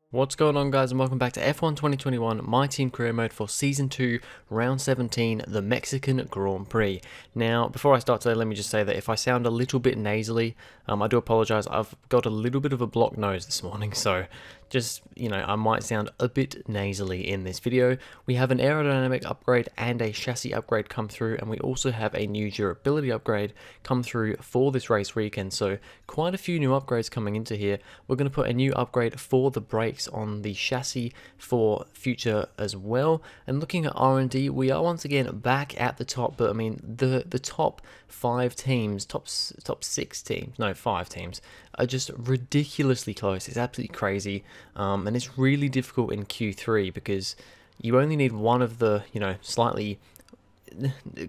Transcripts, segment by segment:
What's going on, guys, and welcome back to F1 2021, my team career mode for Season 2, Round 17, the Mexican Grand Prix. Now, before I start today, let me just say that if I sound a little bit nasally, I do apologise. I've got a little bit of a blocked nose this morning, so just, I might sound a bit nasally in this video. We have an aerodynamic upgrade and a chassis upgrade come through, and we also have a new durability upgrade come through for this race weekend, so quite a few new upgrades coming into here. We're going to put a new upgrade for the brakes on the chassis for future as well. And looking at R&D, we are once again back at the top, but I mean the top 5 teams, top 6 teams, no 5 teams, are just ridiculously close. It's absolutely crazy, and it's really difficult in Q3 because you only need one of the slightly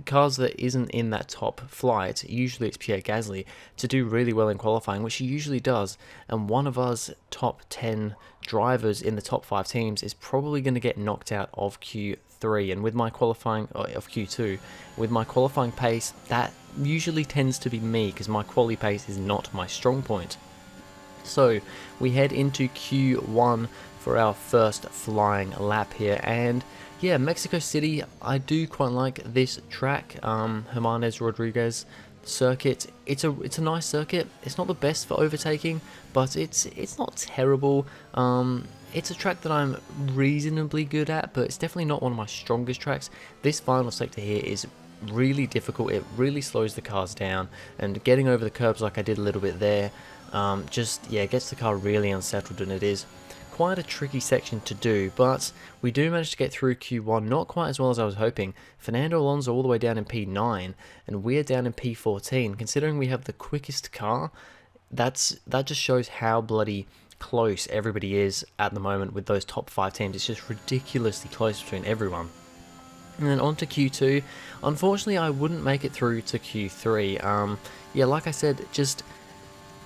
cars that isn't in that top flight, usually it's Pierre Gasly, to do really well in qualifying, which he usually does, and one of us top 10 drivers in the top 5 teams is probably going to get knocked out of Q3, and with my qualifying, of Q2, with my qualifying pace, that usually tends to be me, because my quali pace is not my strong point. So, we head into Q1 for our first flying lap here, and yeah, Mexico City, I do quite like this track, Hermanes Rodriguez circuit. It's a nice circuit. It's not the best for overtaking, but it's not terrible. It's a track that I'm reasonably good at, but it's definitely not one of my strongest tracks. This final sector here is really difficult. It really slows the cars down, and getting over the curbs like I did a little bit there, gets the car really unsettled, and it is quite a tricky section to do, but we do manage to get through Q1, not quite as well as I was hoping. Fernando Alonso all the way down in P9, and we're down in P14. Considering we have the quickest car, that just shows how bloody close everybody is at the moment with those top 5 teams. It's just ridiculously close between everyone. And then on to Q2. Unfortunately, I wouldn't make it through to Q3. Like I said, just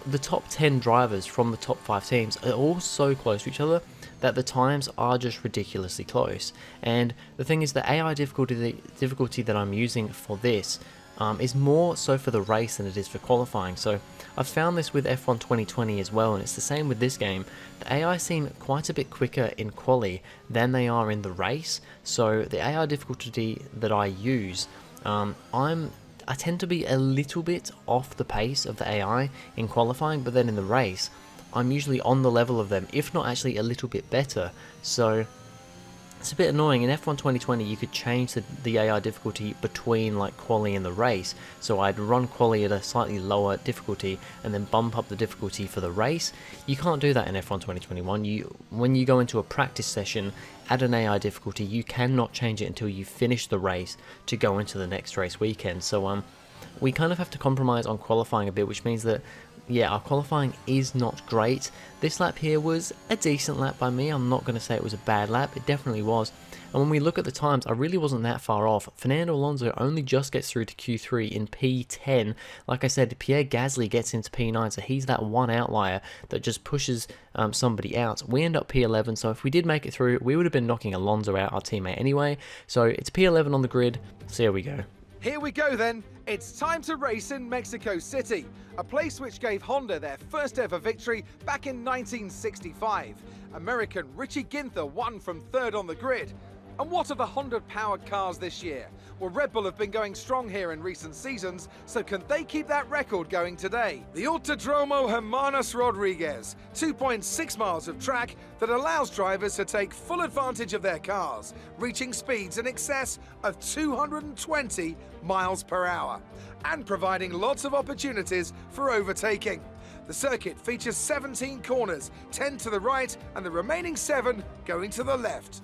the top 10 drivers from the top 5 teams are all so close to each other that the times are just ridiculously close. And the thing is, the AI difficulty that I'm using for this is more so for the race than it is for qualifying. So I've found this with F1 2020 as well, and it's the same with this game. The AI seem quite a bit quicker in quali than they are in the race. So the AI difficulty that I use, I tend to be a little bit off the pace of the AI in qualifying, but then in the race, I'm usually on the level of them, if not actually a little bit better. So it's a bit annoying. In F1 2020, you could change the AI difficulty between like quali and the race. So I'd run quali at a slightly lower difficulty and then bump up the difficulty for the race. You can't do that in F1 2021. When you go into a practice session at an AI difficulty, you cannot change it until you finish the race to go into the next race weekend. So we kind of have to compromise on qualifying a bit, which means that our qualifying is not great. This lap here was a decent lap by me. I'm not going to say it was a bad lap. It definitely was. And when we look at the times, I really wasn't that far off. Fernando Alonso only just gets through to Q3 in P10. Like I said, Pierre Gasly gets into P9, so he's that one outlier that just pushes somebody out. We end up P11, so if we did make it through, we would have been knocking Alonso out, our teammate, anyway. So it's P11 on the grid, so here we go. Here we go then. It's time to race in Mexico City, a place which gave Honda their first ever victory back in 1965. American Richie Ginther won from 3rd on the grid. And what are the Honda-powered cars this year? Well, Red Bull have been going strong here in recent seasons, so can they keep that record going today? The Autodromo Hermanes Rodriguez, 2.6 miles of track that allows drivers to take full advantage of their cars, reaching speeds in excess of 220 miles per hour, and providing lots of opportunities for overtaking. The circuit features 17 corners, 10 to the right and the remaining 7 going to the left.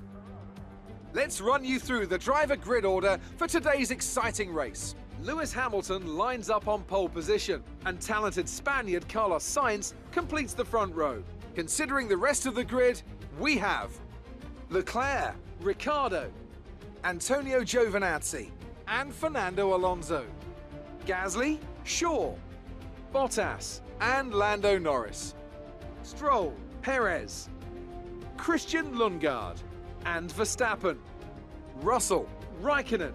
Let's run you through the driver grid order for today's exciting race. Lewis Hamilton lines up on pole position, and talented Spaniard Carlos Sainz completes the front row. Considering the rest of the grid, we have Leclerc, Ricciardo, Antonio Giovinazzi, and Fernando Alonso, Gasly, Shaw, Bottas, and Lando Norris, Stroll, Perez, Christian Lundgaard, and Verstappen, Russell, Raikkonen,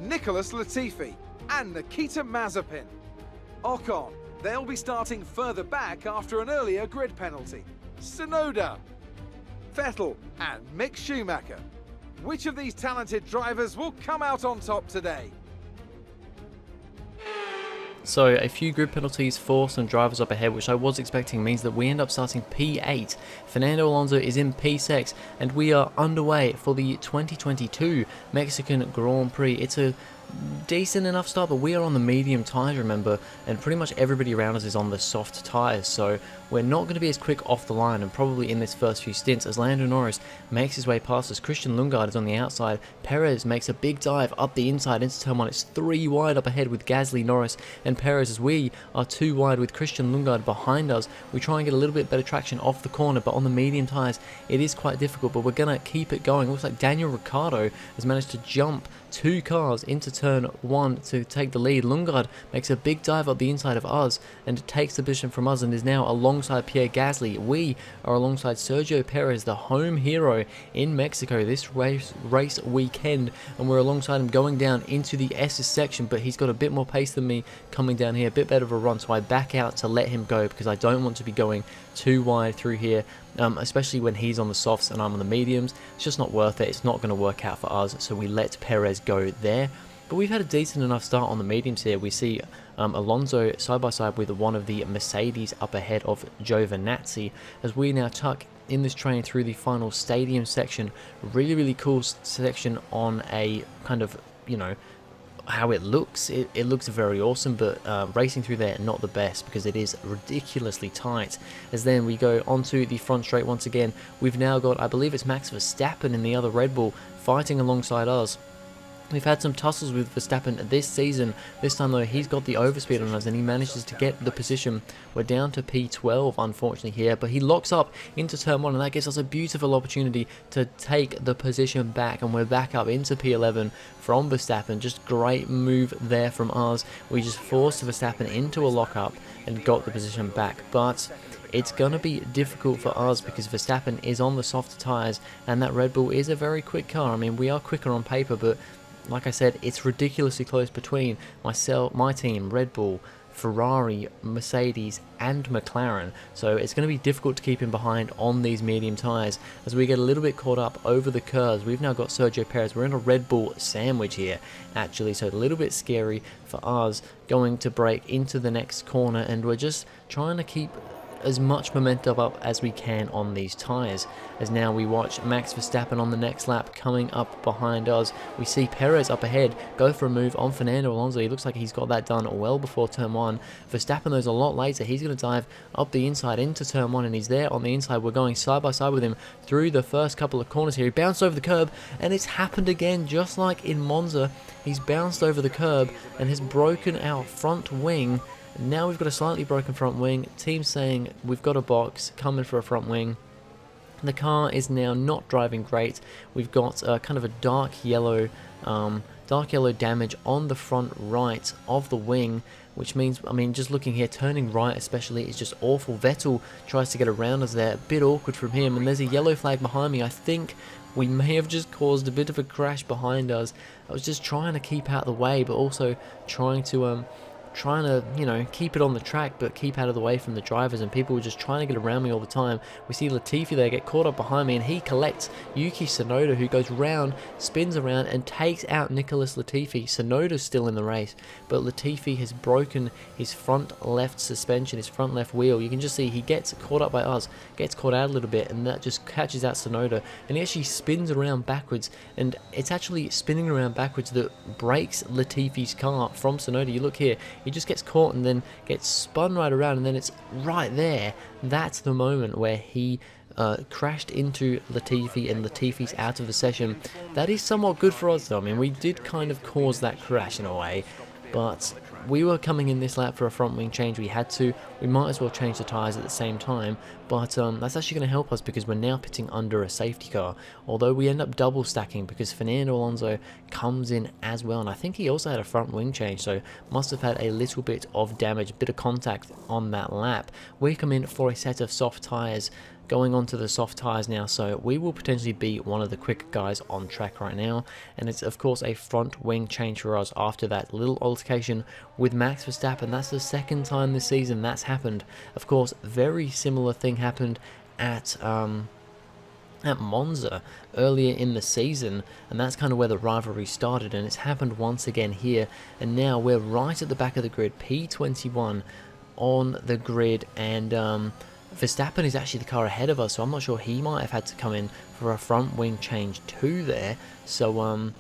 Nicholas Latifi, and Nikita Mazepin. Ocon, they'll be starting further back after an earlier grid penalty. Tsunoda, Vettel and Mick Schumacher. Which of these talented drivers will come out on top today? So a few grid penalties for some drivers up ahead, which I was expecting, means that we end up starting P8. Fernando Alonso is in P6, and we are underway for the 2022 Mexican Grand Prix. It's a decent enough start, but we are on the medium tyres, remember, and pretty much everybody around us is on the soft tyres, so we're not going to be as quick off the line, and probably in this first few stints, as Lando Norris makes his way past us. Christian Lundgaard is on the outside. Perez makes a big dive up the inside into turn 1. It's 3 wide up ahead with Gasly, Norris and Perez, as we are 2 wide with Christian Lundgaard behind us. We try and get a little bit better traction off the corner, but on the medium tyres it is quite difficult, but we're going to keep it going. Looks like Daniel Ricciardo has managed to jump 2 cars into turn 1 to take the lead. Lundgaard makes a big dive up the inside of us and takes the position from us and is now alongside Pierre Gasly. We are alongside Sergio Perez, the home hero in Mexico this race weekend, and we're alongside him going down into the S's section, but he's got a bit more pace than me coming down here, a bit better of a run, so I back out to let him go because I don't want to be going too wide through here, especially when he's on the softs and I'm on the mediums. It's just not worth it. It's not going to work out for us, so we let Perez go there. But we've had a decent enough start on the mediums here. We see Alonso side by side with one of the Mercedes up ahead of Giovinazzi, as we now tuck in this train through the final stadium section. Really cool section on a kind of, you know, how it looks. It looks very awesome, but racing through there, not the best because it is ridiculously tight. As then we go onto the front straight once again. We've now got, I believe it's Max Verstappen in the other Red Bull fighting alongside us. We've had some tussles with Verstappen this season. This time though, he's got the overspeed on us and he manages to get the position. We're down to P12 unfortunately here, but he locks up into turn 1 and that gives us a beautiful opportunity to take the position back, and we're back up into P11 from Verstappen. Just great move there from us. We just forced Verstappen into a lockup and got the position back, but it's going to be difficult for us because Verstappen is on the softer tyres and that Red Bull is a very quick car. I mean, we are quicker on paper, but like I said, it's ridiculously close between my team, Red Bull, Ferrari, Mercedes and McLaren, so it's going to be difficult to keep him behind on these medium tyres as we get a little bit caught up over the curves. We've now got Sergio Perez. We're in a Red Bull sandwich here actually, so a little bit scary for us going to break into the next corner, and we're just trying to keep as much momentum up as we can on these tyres. As now we watch Max Verstappen on the next lap coming up behind us. We see Perez up ahead go for a move on Fernando Alonso. He looks like he's got that done well before turn 1. Verstappen though is a lot later. He's going to dive up the inside into turn 1 and he's there on the inside. We're going side by side with him through the first couple of corners here. He bounced over the curb and it's happened again just like in Monza. He's bounced over the curb and has broken our front wing. Now we've got a slightly broken front wing. Team saying we've got a box coming for a front wing. The car is now not driving great. We've got kind of a dark yellow damage on the front right of the wing, which means, I mean, just looking here, turning right especially is just awful. Vettel tries to get around us there, a bit awkward from him, and there's a yellow flag behind me. I think we may have just caused a bit of a crash behind us. I was just trying to keep out of the way, but also trying to you know, keep it on the track but keep out of the way from the drivers, and people were just trying to get around me all the time. We see Latifi there get caught up behind me and he collects Yuki Tsunoda, who goes round, spins around and takes out Nicholas Latifi. Tsunoda's still in the race, but Latifi has broken his front left suspension, his front left wheel. You can just see he gets caught up by us, gets caught out a little bit, and that just catches out Tsunoda, and he actually spins around backwards, and it's actually spinning around backwards that breaks Latifi's car from Tsunoda. You look here, he just gets caught and then gets spun right around, and then it's right there. That's the moment where he crashed into Latifi and Latifi's out of the session. That is somewhat good for us though. I mean, we did kind of cause that crash in a way, but we were coming in this lap for a front wing change. We had to. We might as well change the tyres at the same time, but that's actually going to help us because we're now pitting under a safety car, although we end up double stacking because Fernando Alonso comes in as well, and I think he also had a front wing change, so must have had a little bit of damage, a bit of contact on that lap. We come in for a set of soft tyres, going on to the soft tyres now, so we will potentially be one of the quick guys on track right now, and it's of course a front wing change for us after that little altercation with Max Verstappen. That's the second time this season that's happened. Of course, very similar thing happened at at Monza earlier in the season, and that's kind of where the rivalry started, and it's happened once again here. And now we're right at the back of the grid, P21 on the grid, and Verstappen is actually the car ahead of us, so I'm not sure, he might have had to come in for a front wing change too there. So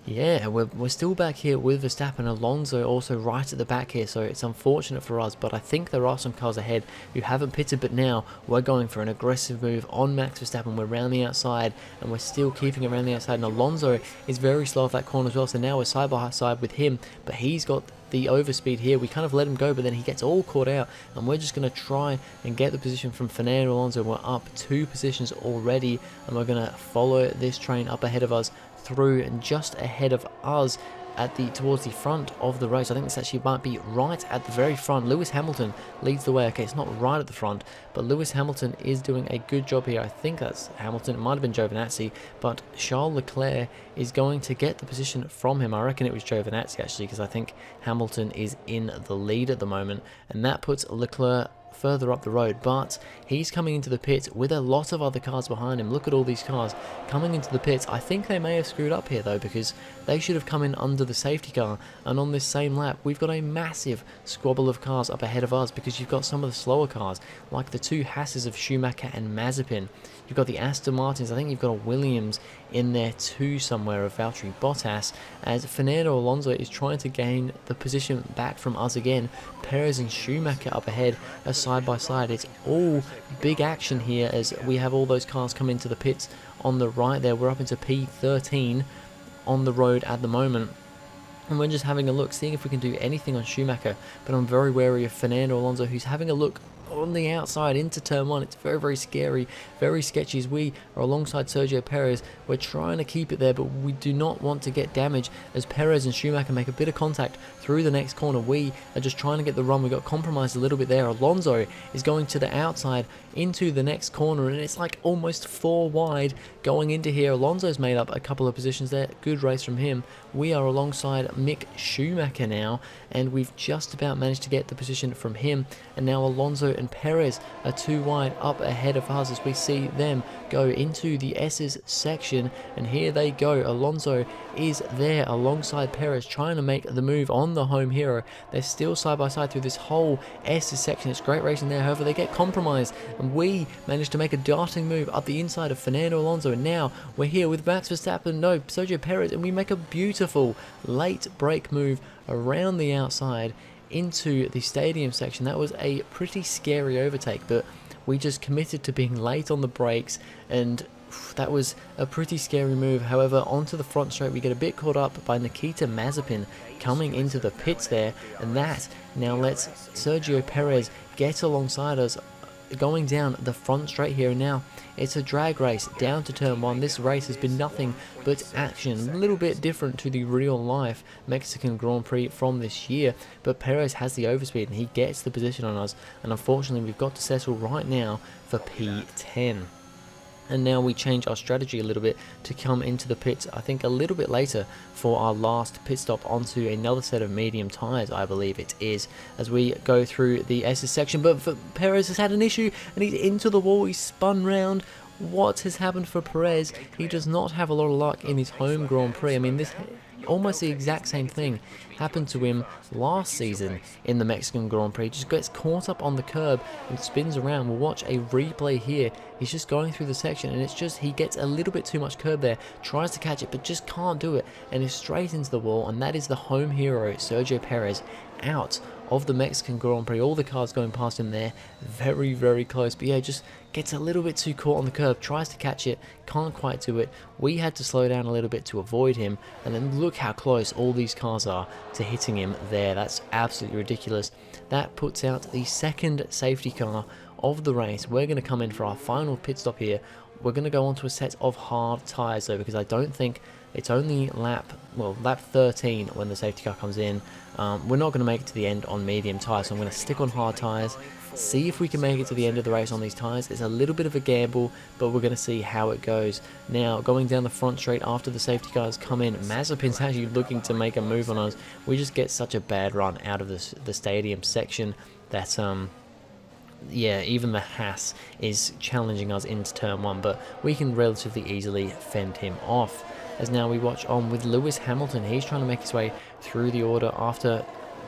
yeah, we're still back here with Verstappen. Alonso also right at the back here, so it's unfortunate for us, but I think there are some cars ahead who haven't pitted. But now we're going for an aggressive move on Max Verstappen. We're around the outside, and we're still keeping around the outside, and Alonso is very slow off that corner as well, so now we're side by side with him, but he's got the overspeed here. We kind of let him go, but then he gets all caught out, and we're just going to try and get the position from Fernando Alonso. We're up 2 positions already, and we're going to follow this train up ahead of us through, and just ahead of us at towards the front of the race. I think this actually might be right at the very front. Lewis Hamilton leads the way. Okay, it's not right at the front, but Lewis Hamilton is doing a good job here. I think that's Hamilton. It might have been Giovinazzi, but Charles Leclerc is going to get the position from him. I reckon it was Giovinazzi actually, because I think Hamilton is in the lead at the moment, and that puts Leclerc further up the road, but he's coming into the pit with a lot of other cars behind him. Look at all these cars coming into the pits. I think they may have screwed up here though, because they should have come in under the safety car, and on this same lap we've got a massive squabble of cars up ahead of us, because you've got some of the slower cars like the 2 Hasses of Schumacher and Mazepin. You've got the Aston Martins. I think you've got a Williams in there too somewhere of Valtteri Bottas, as Fernando Alonso is trying to gain the position back from us again. Perez and Schumacher up ahead are side by side. It's all big action here as we have all those cars come into the pits on the right there. We're up into P13 on the road at the moment, and we're just having a look, seeing if we can do anything on Schumacher, but I'm very wary of Fernando Alonso, who's having a look on the outside into turn 1. It's very, very scary, very sketchy, as we are alongside Sergio Perez. We're trying to keep it there, but we do not want to get damage as Perez and Schumacher make a bit of contact through the next corner. We are just trying to get the run. We got compromised a little bit there. Alonso is going to the outside into the next corner, and it's like almost 4 wide going into here. Alonso's made up a couple of positions there. Good race from him. We are alongside Mick Schumacher now, and we've just about managed to get the position from him, and now Alonso and Perez are 2 wide up ahead of us as we see them go into the S's section, and here they go. Alonso is there alongside Perez trying to make the move on the home hero. They're still side by side through this whole S's section. It's great racing there, however they get compromised, and we manage to make a darting move up the inside of Fernando Alonso, and now we're here with Max Verstappen, no, Sergio Perez, and we make a beautiful late brake move around the outside into the stadium section. That was a pretty scary overtake, but we just committed to being late on the brakes, and that was a pretty scary move. However, onto the front straight we get a bit caught up by Nikita Mazepin coming into the pits there, and that now lets Sergio Perez get alongside us going down the front straight here. And now it's a drag race down to turn 1. This race has been nothing but action, a little bit different to the real life Mexican Grand Prix from this year, but Perez has the overspeed and he gets the position on us, and unfortunately we've got to settle right now for P10. And now we change our strategy a little bit to come into the pits, I think a little bit later, for our last pit stop onto another set of medium tyres, I believe it is, as we go through the S's section. But Perez has had an issue and he's into the wall. He's spun round. What has happened for Perez? He does not have a lot of luck in his home Grand Prix. I mean, this almost the exact same thing happened to him last season in the Mexican Grand Prix. Just gets caught up on the curb and spins around. We'll watch a replay here. He's just going through the section, and it's just he gets a little bit too much curb there, tries to catch it but just can't do it, and is straight into the wall. And that is the home hero, Sergio Perez, out of the Mexican Grand Prix. All the cars going past him there, very, very close, but yeah, just gets a little bit too caught on the curb, tries to catch it, can't quite do it. We had to slow down a little bit to avoid him, and then look how close all these cars are to hitting him there. That's absolutely ridiculous. That puts out the second safety car of the race. We're going to come in for our final pit stop here. We're going to go onto a set of hard tyres though, because I don't think it's only lap 13 when the safety car comes in. We're not going to make it to the end on medium tyres, so I'm going to stick on hard tyres, see if we can make it to the end of the race on these tyres. It's a little bit of a gamble, but we're going to see how it goes. Now, going down the front straight after the safety cars come in, Mazepin's actually looking to make a move on us. We just get such a bad run out of the stadium section that yeah, even the Haas is challenging us into turn 1, but we can relatively easily fend him off. As now we watch on with Lewis Hamilton. He's trying to make his way through the order after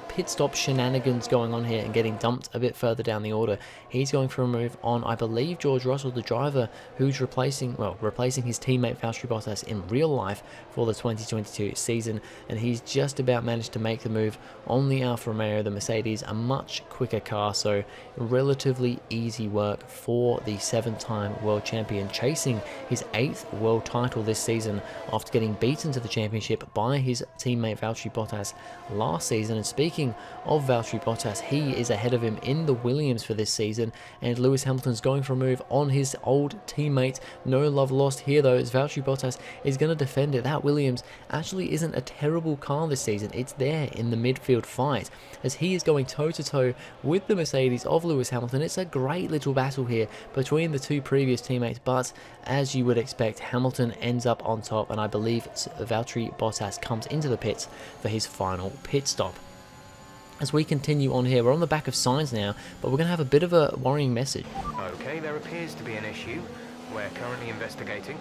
pit stop shenanigans going on here and getting dumped a bit further down the order. He's going for a move on, I believe, George Russell, the driver, who's replacing his teammate Valtteri Bottas in real life for the 2022 season, and he's just about managed to make the move on the Alfa Romeo, the Mercedes, a much quicker car, so relatively easy work for the 7-time world champion, chasing his 8th world title this season after getting beaten to the championship by his teammate Valtteri Bottas last season. And speaking of Valtteri Bottas, he is ahead of him in the Williams for this season, and Lewis Hamilton's going for a move on his old teammate. No love lost here though, as Valtteri Bottas is going to defend it. That Williams actually isn't a terrible car this season. It's there in the midfield fight, as he is going toe-to-toe with the Mercedes of Lewis Hamilton. It's a great little battle here between the two previous teammates, but as you would expect, Hamilton ends up on top, and I believe Valtteri Bottas comes into the pits for his final pit stop. As we continue on here, we're on the back of Sainz now, but we're going to have a bit of a worrying message. Okay, there appears to be an issue. We're currently investigating.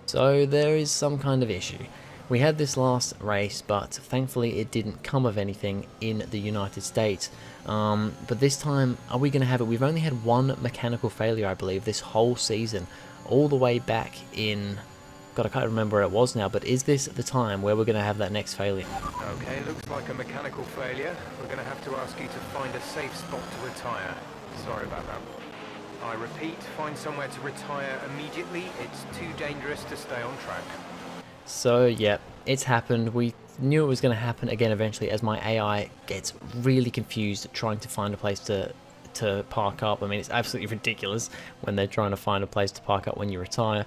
So there is some kind of issue. We had this last race, but thankfully it didn't come of anything in the United States. But this time, are we going to have it? We've only had one mechanical failure, I believe, this whole season, all the way back in... God, I can't remember where it was now, but is this the time where we're going to have that next failure? Okay, looks like a mechanical failure. We're going to have to ask you to find a safe spot to retire. Sorry about that. I repeat, find somewhere to retire immediately. It's too dangerous to stay on track. So, yeah, it's happened. We knew it was going to happen again eventually, as my AI gets really confused trying to find a place to park up. I mean, it's absolutely ridiculous when they're trying to find a place to park up when you retire.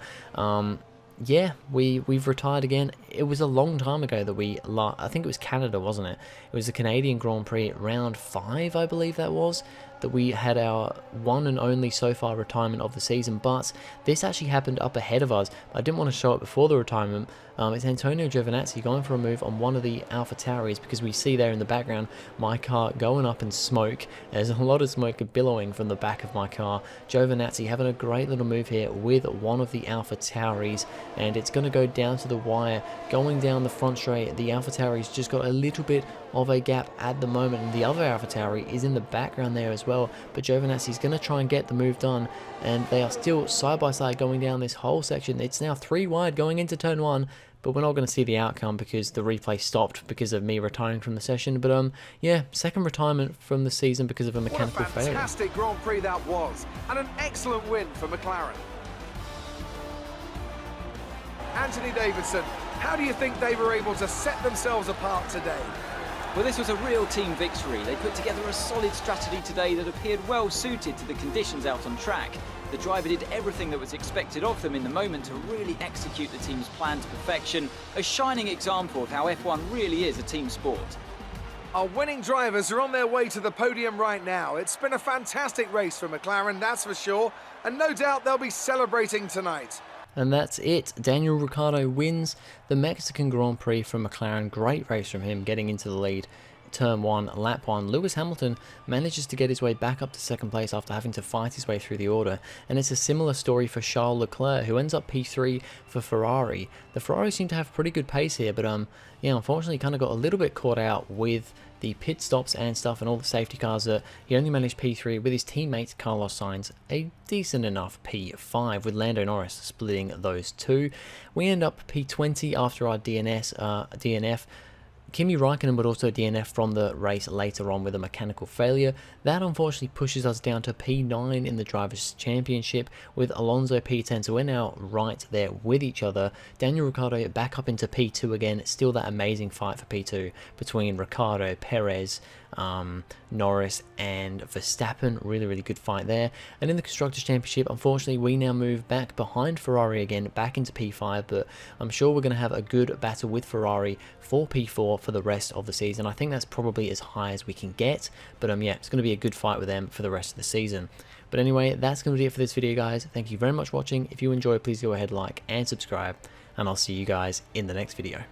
Yeah, we've retired again. It was a long time ago that I think it was Canada, wasn't it? It was the Canadian Grand Prix, round 5, I believe that was, that we had our one and only so far retirement of the season. But this actually happened up ahead of us. I didn't want to show it before the retirement. It's Antonio Giovinazzi going for a move on one of the AlphaTauris, because we see there in the background my car going up in smoke. There's a lot of smoke billowing from the back of my car. Giovinazzi having a great little move here with one of the AlphaTauris, and it's going to go down to the wire, going down the front straight. The AlphaTauri's just got a little bit of a gap at the moment, and the other AlphaTauri is in the background there as well, but Giovinazzi's going to try and get the move done, and they are still side by side going down this whole section. It's now 3 wide going into turn 1, but we're not going to see the outcome because the replay stopped because of me retiring from the session. But yeah, second retirement from the season because of a mechanical failure. What a fantastic Grand Prix that was, and an excellent win for McLaren. Anthony Davidson, how do you think they were able to set themselves apart today? Well, this was a real team victory. They put together a solid strategy today that appeared well suited to the conditions out on track. The driver did everything that was expected of them in the moment to really execute the team's plan to perfection. A shining example of how F1 really is a team sport. Our winning drivers are on their way to the podium right now. It's been a fantastic race for McLaren, that's for sure, and no doubt they'll be celebrating tonight. And that's it. Daniel Ricciardo wins the Mexican Grand Prix from McLaren. Great race from him, getting into the lead. Turn 1, lap 1. Lewis Hamilton manages to get his way back up to second place after having to fight his way through the order. And it's a similar story for Charles Leclerc, who ends up P3 for Ferrari. The Ferrari seem to have pretty good pace here, but yeah, unfortunately kind of got a little bit caught out with the pit stops and stuff and all the safety cars that he only managed P3 with his teammate Carlos Sainz, a decent enough P5 with Lando Norris splitting those two. We end up P20 after our DNF. Kimi Raikkonen would also DNF from the race later on with a mechanical failure. That unfortunately pushes us down to P9 in the Drivers' Championship with Alonso P10, so we're now right there with each other. Daniel Ricciardo back up into P2 again, still that amazing fight for P2 between Ricciardo, Perez, Norris and Verstappen. Really good fight there. And in the Constructors' Championship, unfortunately, we now move back behind Ferrari again, back into P5, but I'm sure we're going to have a good battle with Ferrari for P4 for the rest of the season. I think that's probably as high as we can get, but yeah, it's going to be a good fight with them for the rest of the season. But anyway, that's going to be it for this video, guys. Thank you very much for watching. If you enjoyed, please go ahead, like and subscribe, and I'll see you guys in the next video.